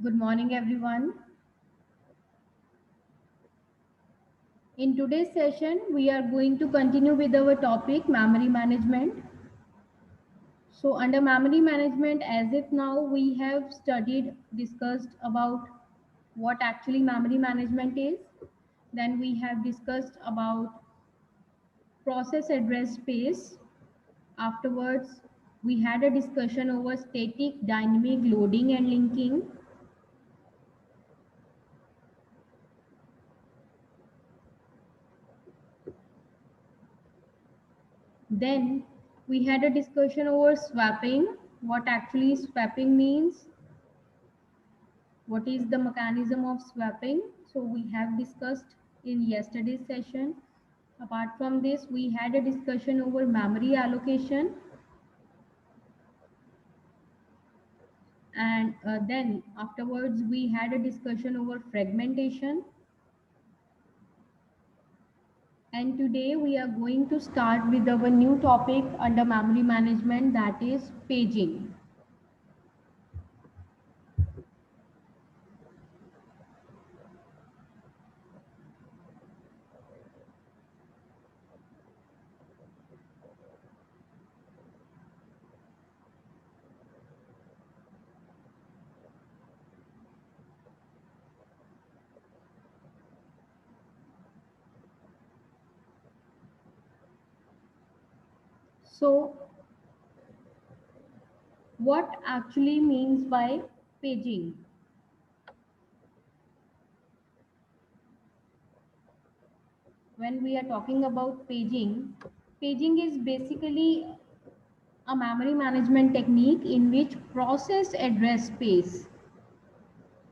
Good morning, everyone. In today's session, we are going to continue with our topic memory management. So, under memory management, as if now we have discussed about what actually memory management is. Then we have discussed about process address space. Afterwards, we had a discussion over static, dynamic loading and linking. Then we had a discussion over swapping, what actually swapping means, what is the mechanism of swapping. So we have discussed in yesterday's session. Apart from this, we had a discussion over memory allocation, and then afterwards we had a discussion over fragmentation. And today we are going to start with our new topic under memory management, that is paging. So what actually means by paging? When we are talking about paging, paging is basically a memory management technique in which process address space,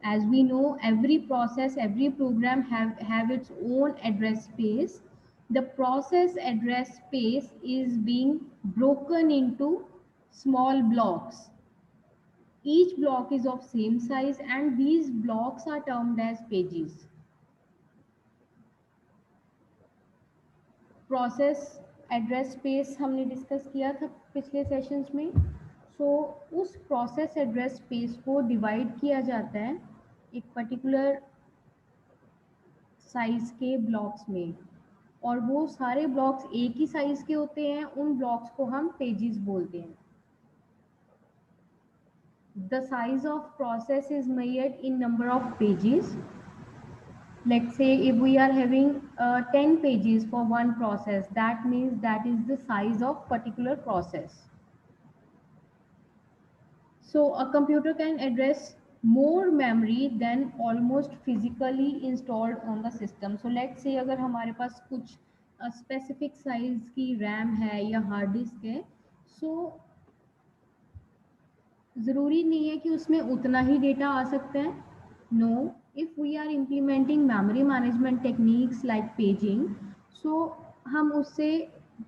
as we know, every process, every program have its own address space. The process address space is being broken into small blocks. Each block is of same size and these blocks are termed as pages. Process address space हमने discuss किया था पिछले sessions में. सो उस process address space को divide किया जाता है एक पर्टिकुलर साइज के ब्लॉक्स में, और वो सारे ब्लॉक्स एक ही साइज के होते हैं. उन ब्लॉक्स को हम पेजेस बोलते हैं. The size of process is measured in number of pages. Let's say if we are having 10 pages for one process, that means that is the size of particular process. So a computer can address more memory than almost physically installed on the system. So let's say अगर हमारे पास कुछ specific size की RAM है या hard disk है, so ज़रूरी नहीं है कि उसमें उतना ही डेटा आ सकता है. No, if we are implementing memory management techniques like paging, so हम उससे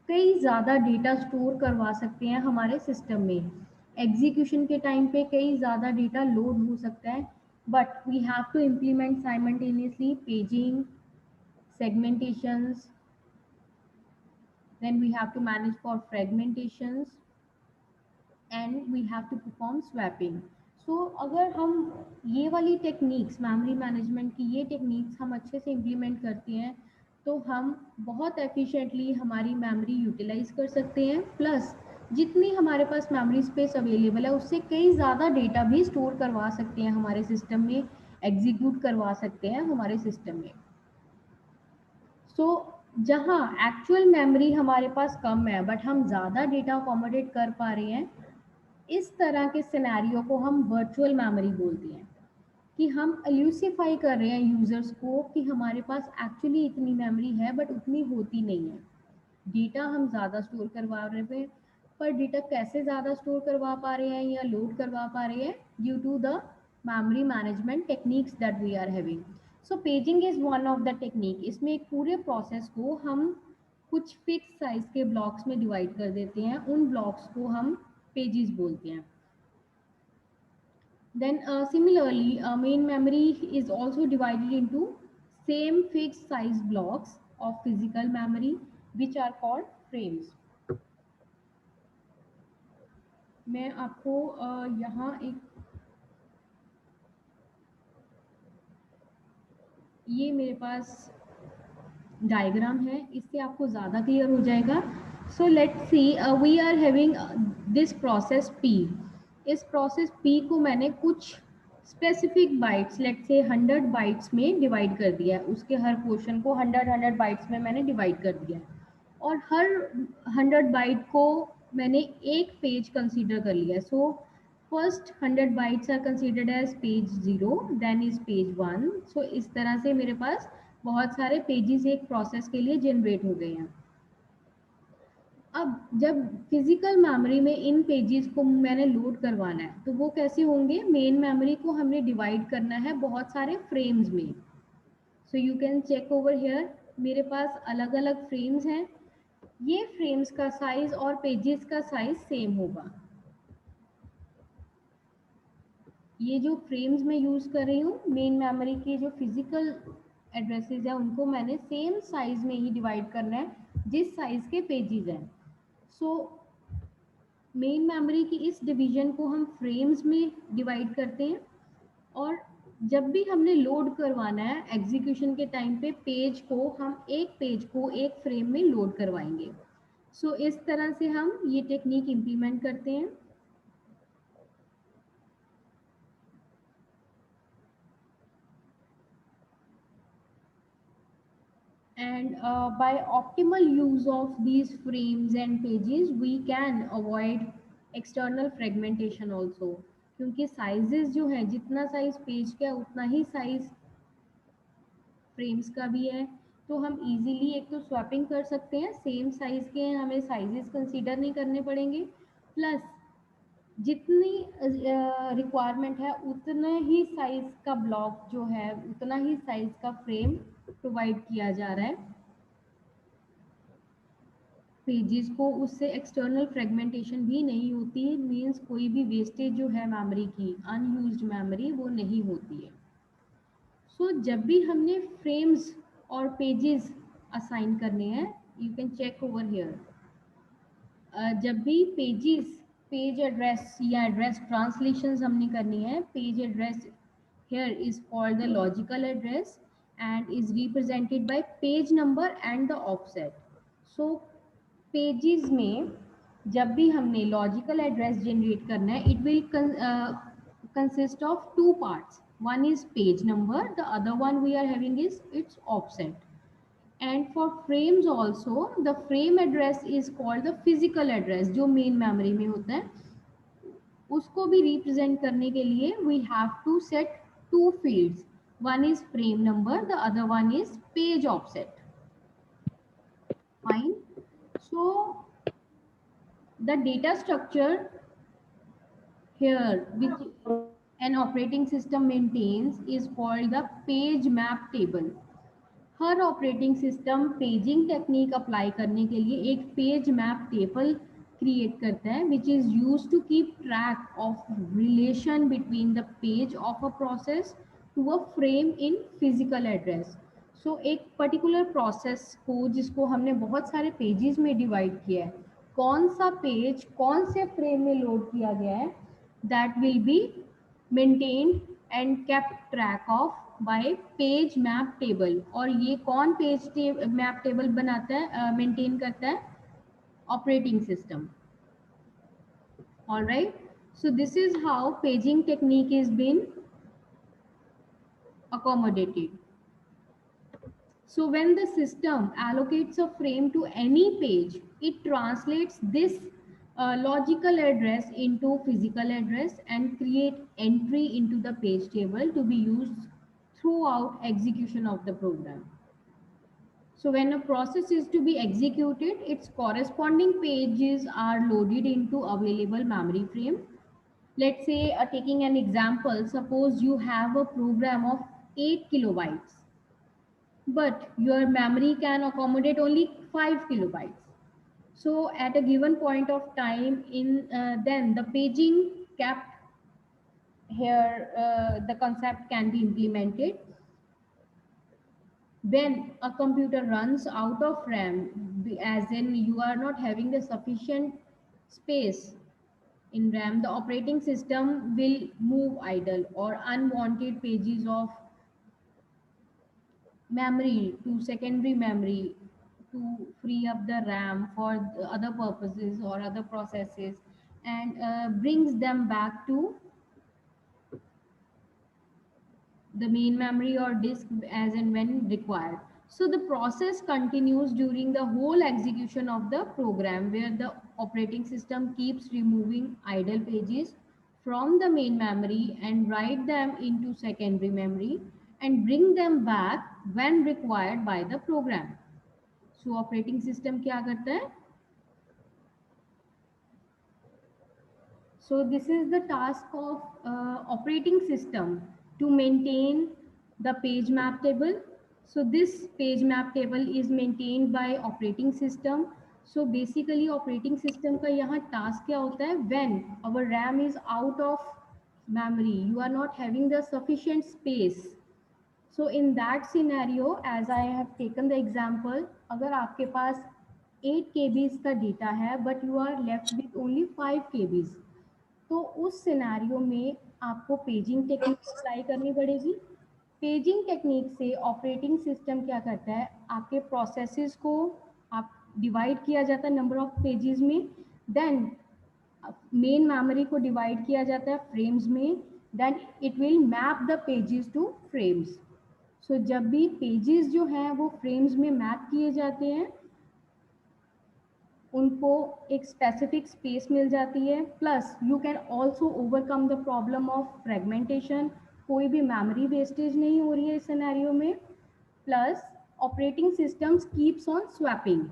कई ज़्यादा डेटा स्टोर करवा सकते हैं हमारे सिस्टम में. एग्जीक्यूशन के टाइम पे कई ज़्यादा डेटा लोड हो सकता है, but we have to implement simultaneously paging, segmentations, then we have to manage for fragmentations, and we have to perform swapping. So अगर हम ये वाली टेक्निक्स, मेमोरी मैनेजमेंट की ये टेक्निक्स हम अच्छे से इम्प्लीमेंट करते हैं तो हम बहुत एफिशिएंटली हमारी मेमोरी यूटिलाइज कर सकते हैं. प्लस जितनी हमारे पास मेमोरी स्पेस अवेलेबल है उससे कई ज़्यादा डेटा भी स्टोर करवा सकते हैं हमारे सिस्टम में, एग्जीक्यूट करवा सकते हैं हमारे सिस्टम में. सो जहाँ एक्चुअल मेमोरी हमारे पास कम है बट हम ज़्यादा डेटा अकोमोडेट कर पा रहे हैं, इस तरह के सिनेरियो को हम वर्चुअल मेमोरी बोलते हैं. कि हम एल्यूसिफाई कर रहे हैं यूजर्स को कि हमारे पास एक्चुअली इतनी मेमोरी है बट उतनी होती नहीं है. डेटा हम ज़्यादा स्टोर करवा रहे हैं, पर डेटा कैसे ज़्यादा स्टोर करवा पा रहे हैं या लोड करवा पा रहे हैं, due to the memory management techniques that we are having. So paging is one of the technique. इसमें एक पूरे प्रोसेस को हम कुछ फिक्स साइज के ब्लॉक्स में डिवाइड कर देते हैं. उन ब्लॉक्स को हम पेजेस बोलते हैं. Then similarly, main memory is also divided into same fixed size blocks of physical memory which are called frames. मैं आपको यहाँ एक ये मेरे पास डायग्राम है, इससे आपको ज़्यादा क्लियर हो जाएगा. So let's see, we are having this process P. इस प्रोसेस पी को मैंने कुछ specific bytes, let's say 100 bytes में डिवाइड कर दिया है. उसके हर पोर्शन को 100 बाइट्स में मैंने डिवाइड कर दिया है, और हर 100 बाइट को मैंने एक पेज कंसीडर कर लिया है. So first 100 bytes are considered as page 0, then is page 1. सो इस तरह से मेरे पास बहुत सारे पेजेस एक प्रोसेस के लिए जनरेट हो गए हैं. अब जब फिजिकल मेमोरी में इन पेजेस को मैंने लोड करवाना है, तो वो कैसे होंगे? मेन मेमोरी को हमने डिवाइड करना है बहुत सारे फ्रेम्स में. So you can check over here, मेरे पास अलग अलग फ्रेम्स हैं. ये फ्रेम्स का साइज और पेजेस का साइज सेम होगा. ये जो फ्रेम्स मैं यूज कर रही हूँ, मेन मेमोरी के जो फिजिकल एड्रेसेस है उनको मैंने सेम साइज में ही डिवाइड करना है जिस साइज के पेजेस हैं. सो मेन मेमोरी की इस डिवीजन को हम फ्रेम्स में डिवाइड करते हैं, और जब भी हमने लोड करवाना है एग्जीक्यूशन के टाइम पे पेज को, हम एक पेज को एक फ्रेम में लोड करवाएंगे. सो इस तरह से हम ये टेक्निक इम्प्लीमेंट करते हैं. And by optimal use of these frames and pages, we can avoid external fragmentation also. क्योंकि sizes जो है, जितना size पेज का है उतना ही size फ्रेम्स का भी है, तो हम इजीली एक तो स्वैपिंग कर सकते हैं. सेम साइज के हैं, हमें साइजेस कंसीडर नहीं करने पड़ेंगे. प्लस जितनी रिक्वायरमेंट है उतना ही साइज का ब्लॉक जो है, उतना ही साइज का फ्रेम प्रोवाइड किया जा रहा है पेजेस को. उससे एक्सटर्नल फ्रेगमेंटेशन भी नहीं होती है, मीन्स कोई भी वेस्टेज जो है मेमोरी की, अनयूज्ड मेमोरी, वो नहीं होती है. सो जब भी हमने फ्रेम्स और पेजेस असाइन करने हैं, you can check over here. जब भी पेजेस, पेज एड्रेस या एड्रेस ट्रांसलेशन हमने करनी है, page address here is called the logical address and is represented by page number and the offset. So pages में जब भी हमने लॉजिकल एड्रेस जनरेट करना है, it will consist of two parts. One is page number, the other one we are having is its offset. And for frames also, the frame address is called the physical address, जो main memory में होता है. उसको भी represent करने के लिए we have to set two fields. One is frame number, the other one is page offset. Fine. So the data structure here which an operating system maintains is called the page map table. Her operating system paging technique apply करने के लिए एक page map table create करता है, which is use to keep track of relation between the page of a process to a frame in physical address. So एक particular process को, जिसको हमने बहुत सारे पेजेस में डिवाइड किया है, कौन सा पेज कौन से फ्रेम में लोड किया गया है, that will be maintained and kept track of bye page map table. और ये कौन पेज मैप टेबल बनाता है, मेंटेन करता है? Operating system. Alright. So this is how paging technique is been accommodated. So when the system allocates a frame to any page, it translates this logical address into physical address and create entry into the page table to be used throughout execution of the program. So when a process is to be executed, its corresponding pages are loaded into available memory frame. Let's say, taking an example, suppose you have a program of 8 kilobytes, but your memory can accommodate only 5 kilobytes. So at a given point of time in then the paging kept here, the concept can be implemented. When a computer runs out of RAM, as in you are not having the sufficient space in RAM, the operating system will move idle or unwanted pages of memory to secondary memory to free up the RAM for the other purposes or other processes, and brings them back to the main memory or disk as and when required. So the process continues during the whole execution of the program, where the operating system keeps removing idle pages from the main memory and write them into secondary memory and bring them back when required by the program. So operating system क्या करता है? So this is the task of operating system to maintain the page map table. So this page map table is maintained by operating system. So basically operating system का यहाँ task क्या होता है? When our RAM is out of memory, you are not having the sufficient space. So in that scenario, as I have taken the example, अगर आपके पास 8 kbs का data है, but you are left with only 5 kbs, तो उस scenario में आपको paging technique apply करनी पड़ेगी। पेजिंग टेक्निक से ऑपरेटिंग सिस्टम क्या करता है, आपके प्रोसेसेस को आप डिवाइड किया जाता है नंबर ऑफ पेजेस में, देन मेन मेमोरी को डिवाइड किया जाता है फ्रेम्स में, then it will map the pages to frames. So जब भी पेजेस जो हैं वो फ्रेम्स में मैप किए जाते हैं, उनको एक स्पेसिफिक स्पेस मिल जाती है, plus you can also overcome the problem of fragmentation, कोई भी मेमोरी वेस्टेज नहीं हो रही है इस सिनेरियो में, plus operating systems keeps on swapping,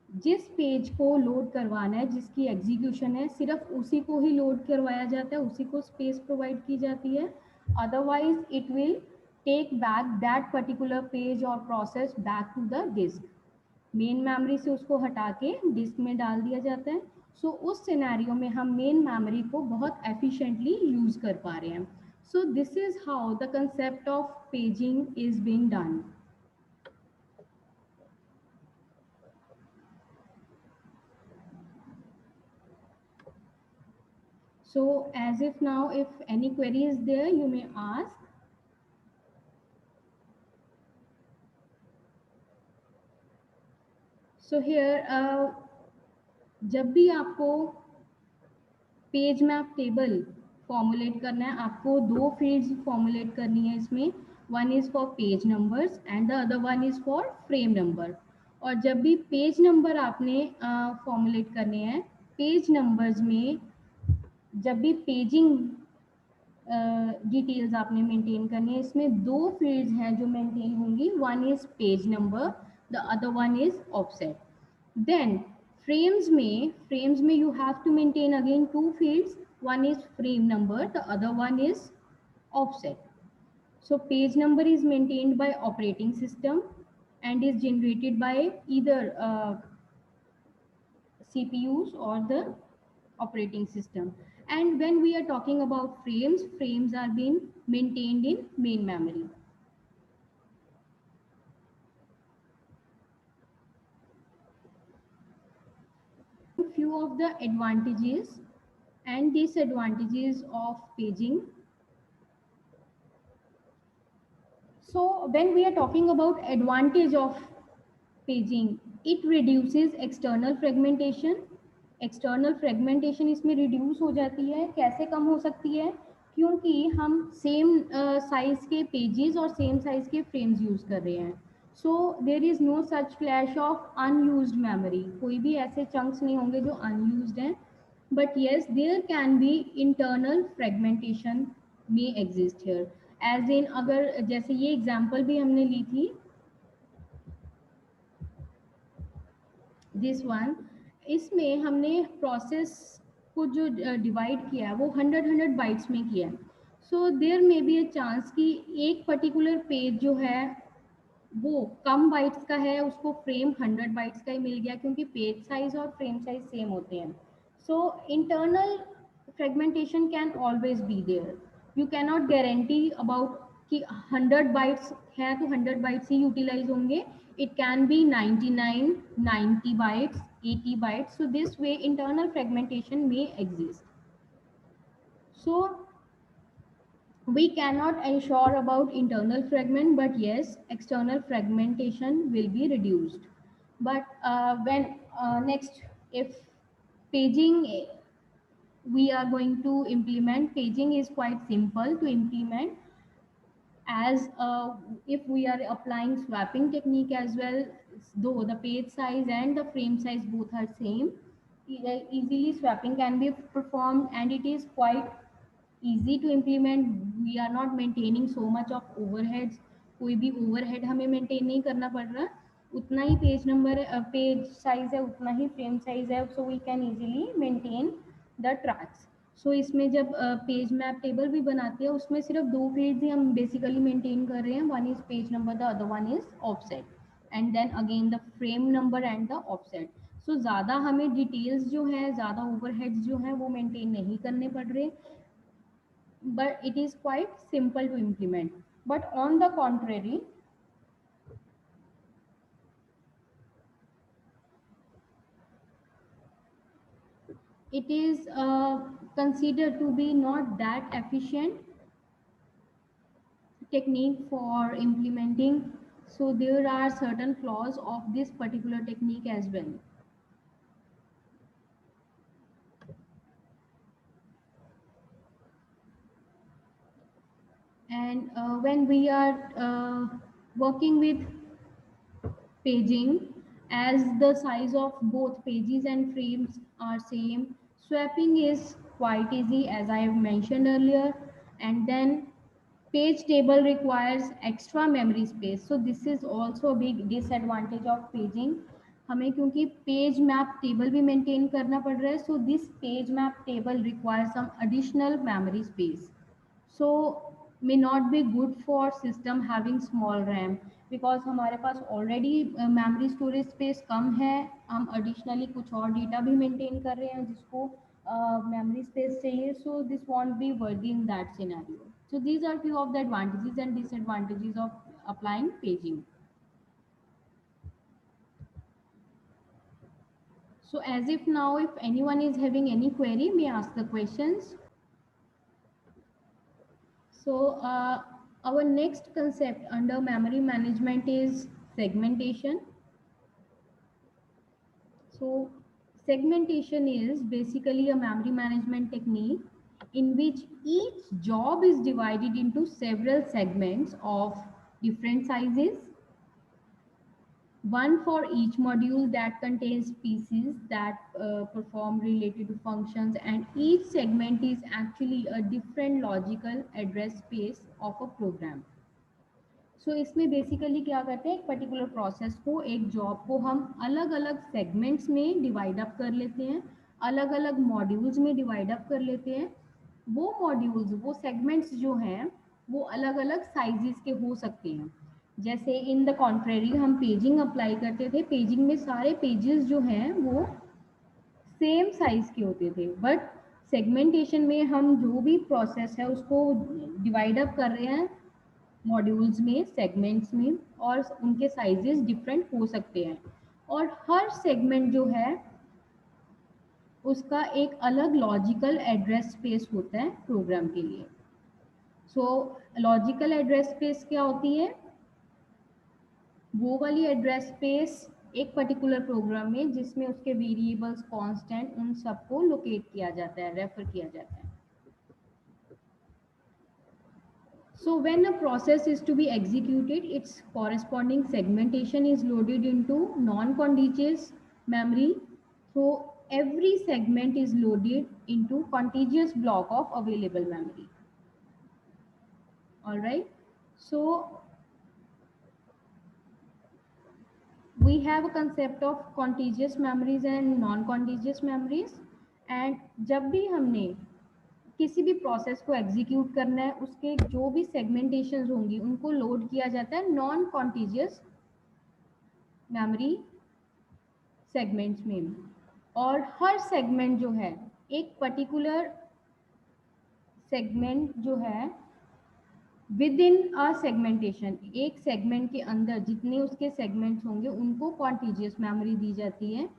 जिस पेज को लोड करवाना है, जिसकी एग्जीक्यूशन है, सिर्फ उसी को ही लोड करवाया जाता है, उसी को स्पेस प्रोवाइड की जाती है, otherwise it will take back that particular page और process back to the disk. Main memory से उसको हटा के डिस्क में डाल दिया जाता है। सो उस सिनेरियो में हम मेन मेमोरी को बहुत एफिशिएंटली यूज कर पा रहे हैं। सो this is how the concept of paging is being done. So as if now, if any query is there, you may ask. So here जब भी आपको पेज मैप टेबल फॉर्मुलेट करना है, आपको दो फील्ड्स फॉर्मुलेट करनी है इसमें, one is for page numbers and the other one is for frame number. और जब भी पेज नंबर आपने फॉर्मुलेट करने हैं, पेज नंबर्स में जब भी पेजिंग डिटेल्स आपने मेंटेन करनी है, इसमें दो फील्ड्स हैं जो मेंटेन होंगी, one is page number, the other one is offset. Then frames में you have to maintain again two fields, one is frame number, the other one is offset. So page number is maintained by operating system and is generated by either CPUs or the operating system. And when we are talking about frames are being maintained in main memory. Few of the advantages and disadvantages of paging. So when we are talking about advantage of paging, it reduces external fragmentation. External fragmentation इसमें reduce हो जाती है। कैसे कम हो सकती है? क्योंकि हम सेम साइज के पेजेस और सेम साइज के फ्रेम्स यूज कर रहे हैं। So there is no such clash of unused memory, कोई भी ऐसे चंक्स नहीं होंगे जो अनयूज्ड हैं, but yes there can be internal fragmentation में एग्जिस्ट हियर। एज इन, अगर जैसे ये एग्जांपल भी हमने ली थी, दिस वन, इसमें हमने प्रोसेस को जो डिवाइड किया है वो 100 बाइट्स में किया है। So there may be a chance कि एक पर्टिकुलर पेज जो है वो कम बाइट्स का है, उसको फ्रेम 100 बाइट्स का ही मिल गया, क्योंकि पेज साइज और फ्रेम साइज सेम होते हैं। So internal fragmentation can always be there. You cannot guarantee about कि 100 बाइट्स है तो 100 बाइट्स ही यूटिलाइज होंगे। It can be 99, 90 bytes, 80 bytes. So this way internal fragmentation may exist. So We cannot ensure about internal fragment, but yes, external fragmentation will be reduced. But when next, if paging, we are going to implement paging is quite simple to implement, as if we are applying swapping technique as well, though the page size and the frame size both are same, easily swapping can be performed, and it is quite easy to implement. We are not maintaining so much of overheads, कोई भी overhead हमें maintain नहीं करना पड़ रहा, उतना ही page number page size है, उतना ही फ्रेम साइज है, so we can easily maintain the tracks. सो इसमें जब पेज मैप टेबल भी बनाते हैं, उसमें सिर्फ दो फील्ड्स ही हम बेसिकली मेंटेन कर रहे हैं, one is page number, the other one is offset, and then again the frame number and the offset. So ज़्यादा हमें डिटेल्स जो है, ज़्यादा ओवरहेड्स जो हैं वो मेंटेन नहीं करने पड़ रहे, but it is quite simple to implement. But on the contrary, it is considered to be not that efficient technique for implementing. So there are certain flaws of this particular technique as well. And when we are working with paging, as the size of both pages and frames are same, swapping is quite easy as I have mentioned earlier. And then page table requires extra memory space, so this is also a big disadvantage of paging. हमें क्योंकि page map table भी maintain करना पड़ रहा है, so this page map table requires some additional memory space, so may not be good for system having small RAM, because हमारे पास already memory storage space कम है, हम एडिशनली कुछ और डेटा भी मेंटेन कर रहे हैं जिसको मेमोरी स्पेस चाहिए, so this won't be worthy in that scenario. So these are few of the advantages and disadvantages of applying paging. So as if now, if anyone is having any query, may ask the questions. So our next concept under memory management is segmentation. So segmentation is basically a memory management technique in which each job is divided into several segments of different sizes, one for each module that contains pieces that perform related to functions, and each segment is actually a different logical address space of a program. सो इसमें basically क्या करते हैं, एक particular process को, एक job को हम अलग अलग सेगमेंट्स में डिवाइड अप कर लेते हैं, अलग अलग मॉड्यूल्स में डिवाइड अप कर लेते हैं. वो मॉड्यूल्स, वो सेगमेंट्स जो हैं वो अलग अलग साइजेस के हो सकते हैं. जैसे इन द कॉन्ट्रेरी हम पेजिंग अप्लाई करते थे, पेजिंग में सारे पेजेस जो हैं वो सेम साइज के होते थे, बट सेगमेंटेशन में हम जो भी प्रोसेस है उसको डिवाइड अप कर रहे हैं मॉड्यूल्स में, सेगमेंट्स में, और उनके साइजेस डिफरेंट हो सकते हैं, और हर सेगमेंट जो है उसका एक अलग लॉजिकल एड्रेस स्पेस होता है प्रोग्राम के लिए. सो लॉजिकल एड्रेस स्पेस क्या होती है, वो वाली एड्रेस स्पेस एक पर्टिकुलर प्रोग्राम में जिसमें उसके वेरिएबल्स, कांस्टेंट, उन सबको लोकेट किया जाता है, रेफर किया जाता है. So when a process is to be executed, its corresponding segmentation is loaded into non-contiguous memory. So every segment is loaded into contiguous block of available memory. All right. So we have a concept of contiguous memories and non-contiguous memories. And जब भी हमने किसी भी process को execute करना है, उसके जो भी सेगमेंटेशन होंगी उनको लोड किया जाता है नॉन कॉन्टिजियस मेमोरी सेगमेंट्स में. और हर सेगमेंट जो है, एक पर्टिकुलर सेगमेंट जो है विद इन अ सेगमेंटेशन, एक सेगमेंट के अंदर जितने उसके सेगमेंट्स होंगे उनको कॉन्टिजियस मेमोरी दी जाती है,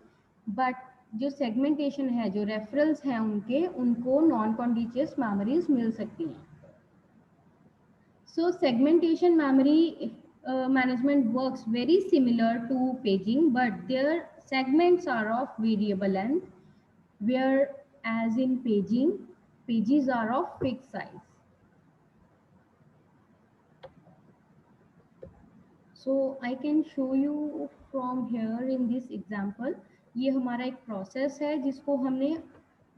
बट जो सेगमेंटेशन है, जो रेफरल्स हैं उनके, उनको नॉन कॉन्टिजियस मेमोरीज मिल सकती हैं. So segmentation memory management works very similar to paging, but their segments are of variable length, whereas in paging, pages are of fixed size. So I can show you from here in this example. ये हमारा एक process है जिसको हमने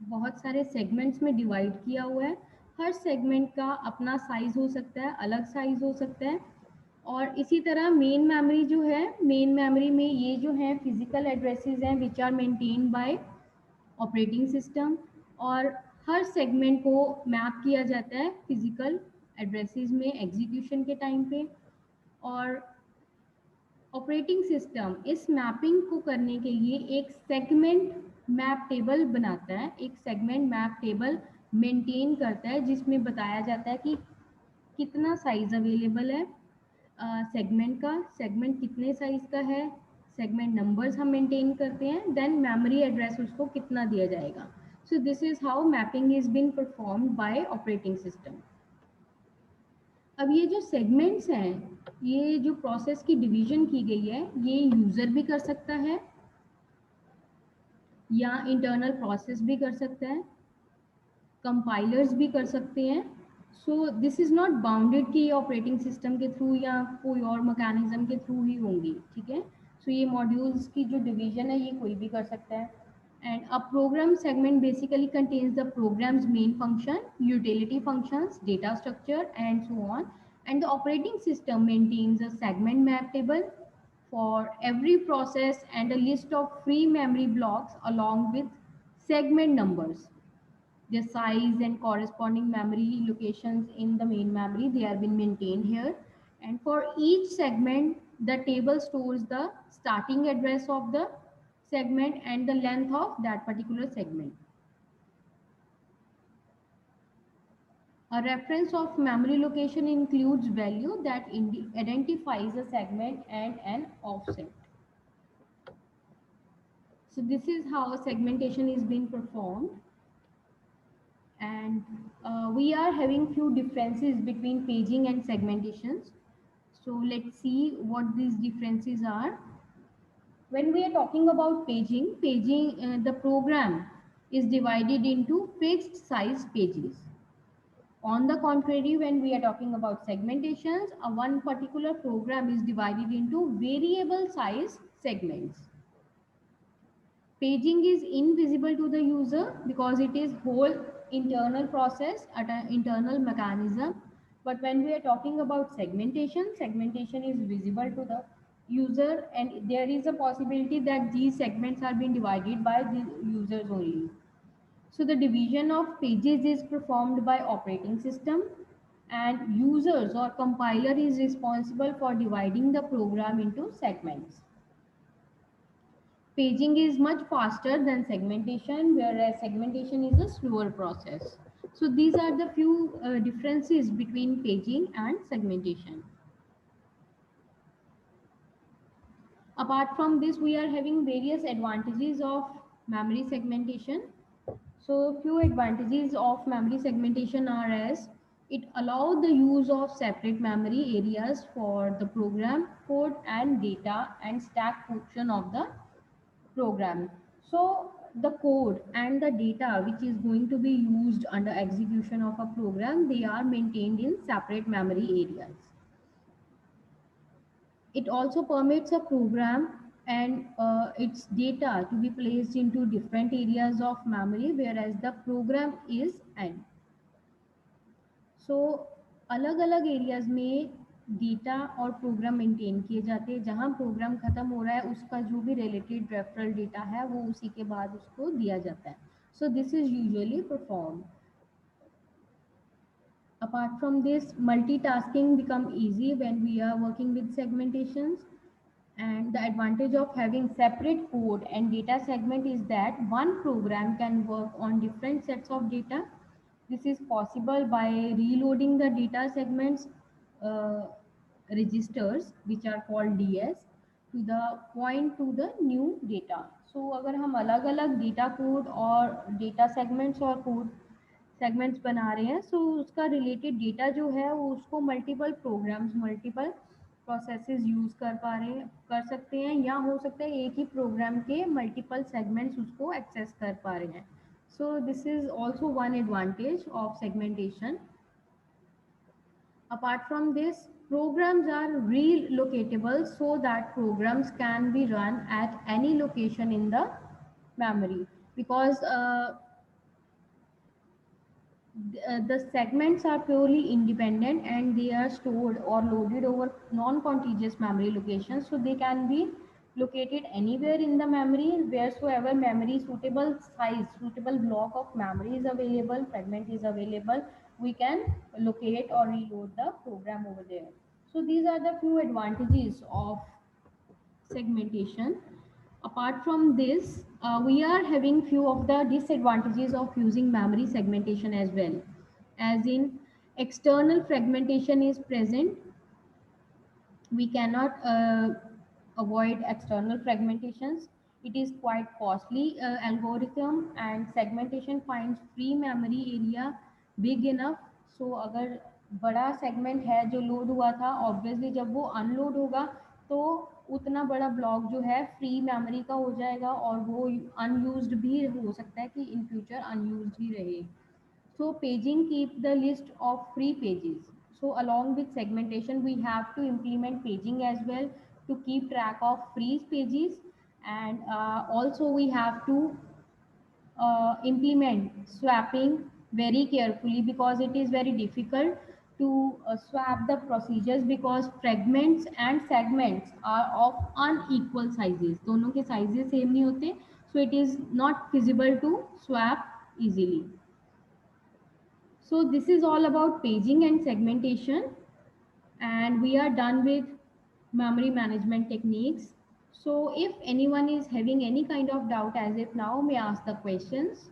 बहुत सारे segments में divide किया हुआ है. हर सेगमेंट का अपना साइज हो सकता है, अलग साइज हो सकता है. और इसी तरह मेन मेमोरी जो है, मेन मेमोरी में ये जो है फिजिकल एड्रेसेस हैं which are maintain by operating system. और हर सेगमेंट को मैप किया जाता है फिजिकल एड्रेसेस में एग्जीक्यूशन के टाइम पे. और ऑपरेटिंग सिस्टम इस मैपिंग को करने के लिए एक सेगमेंट मैप टेबल बनाता है, एक सेगमेंट मैप टेबल मेंटेन करता है जिसमें बताया जाता है कि कितना साइज अवेलेबल है सेगमेंट का, सेगमेंट कितने साइज का है, सेगमेंट नंबर्स हम मेंटेन करते हैं, देन मेमोरी एड्रेस उसको कितना दिया जाएगा. So this is how mapping is been performed by operating system. अब ये जो सेगमेंट्स हैं, ये जो प्रोसेस की डिवीजन की गई है, ये यूज़र भी कर सकता है या इंटरनल प्रोसेस भी कर सकता है, कंपाइलर्स भी कर सकते हैं. So this is not bounded कि ये ऑपरेटिंग सिस्टम के थ्रू या कोई और मैकेनिज्म के थ्रू ही होंगी. ठीक है. सो ये मॉड्यूल्स की जो डिवीजन है ये कोई भी कर सकता है. And a program segment basically contains the program's main function, utility functions, data structure, and so on. And the operating system maintains a segment map table for every process and a list of free memory blocks along with segment numbers, their size and corresponding memory locations in the main memory. They have been maintained here. And for each segment, the table stores the starting address of the segment and the length of that particular segment. A reference of memory location includes value that identifies a segment and an offset. So this is how segmentation is being performed. And we are having few differences between paging and segmentations. So let's see what these differences are. When we are talking about paging, the program is divided into fixed size pages. On the contrary, when we are talking about segmentations, one particular program is divided into variable size segments. Paging is invisible to the user because it is whole internal process at an internal mechanism. But when we are talking about segmentation, segmentation is visible to the user, and there is a possibility that these segments are being divided by the users only. So the division of pages is performed by operating system, and users or compiler is responsible for dividing the program into segments. Paging is much faster than segmentation, whereas segmentation is a slower process. So these are the few differences between paging and segmentation. Apart from this, we are having various advantages of memory segmentation. So few advantages of memory segmentation are as it allows the use of separate memory areas for the program, code and data and stack portion of the program. So the code and the data which is going to be used under execution of a program, they are maintained in separate memory areas. It also permits a program and its data to be placed into different areas of memory, whereas the program is end. So अलग अलग areas में data और programme maintain किए जाते हैं. जहां programme खत्म हो रहा है उसका जो भी रिलेटेड रेफरल डेटा है वो उसी के बाद उसको दिया जाता है. So this is usually perform. Apart from this, multitasking become easy when we are working with segmentations. And the advantage of having separate code and data segment is that one program can work on different sets of data. This is possible by reloading the data segments uh, registers, which are called DS, to the point to the new data. So अगर हम अलग अलग data code और data segments और code segments बना रहे हैं, सो उसका रिलेटेड डेटा जो है वो उसको multiple programs, multiple processes use कर पा रहे हैं, कर सकते हैं, या हो सकता है एक ही प्रोग्राम के मल्टीपल सेगमेंट्स उसको एक्सेस कर पा रहे हैं. सो this is also one advantage of segmentation. Apart from this, programs are relocatable so that programs can be run at any location in the memory, because the segments are purely independent and they are stored or loaded over non-contiguous memory locations, so they can be located anywhere in the memory, wheresoever memory suitable size, suitable block of memory is available, fragment is available, we can locate or reload the program over there. So these are the few advantages of segmentation. Apart from this, we are having few of the disadvantages of using memory segmentation as well. As in, external fragmentation is present. We cannot avoid external fragmentations. It is quite costly algorithm, and segmentation finds free memory area big enough. So अगर बड़ा segment है जो load हुआ था, obviously जब वो unload होगा तो उतना बड़ा ब्लॉक जो है फ्री मेमोरी का हो जाएगा, और वो अनयूज्ड भी हो सकता है कि इन फ्यूचर अनयूज्ड ही रहे. So paging keep the list of free pages. So along with segmentation, we have to implement paging as well to keep track of free pages, and also we have to implement swapping very carefully, because it is very difficult to swap the procedures, because fragments and segments are of unequal sizes. दोनों के sizes same नहीं होते, so it is not feasible to swap easily. So this is all about paging and segmentation, and we are done with memory management techniques. So if anyone is having any kind of doubt as if now, may ask the questions.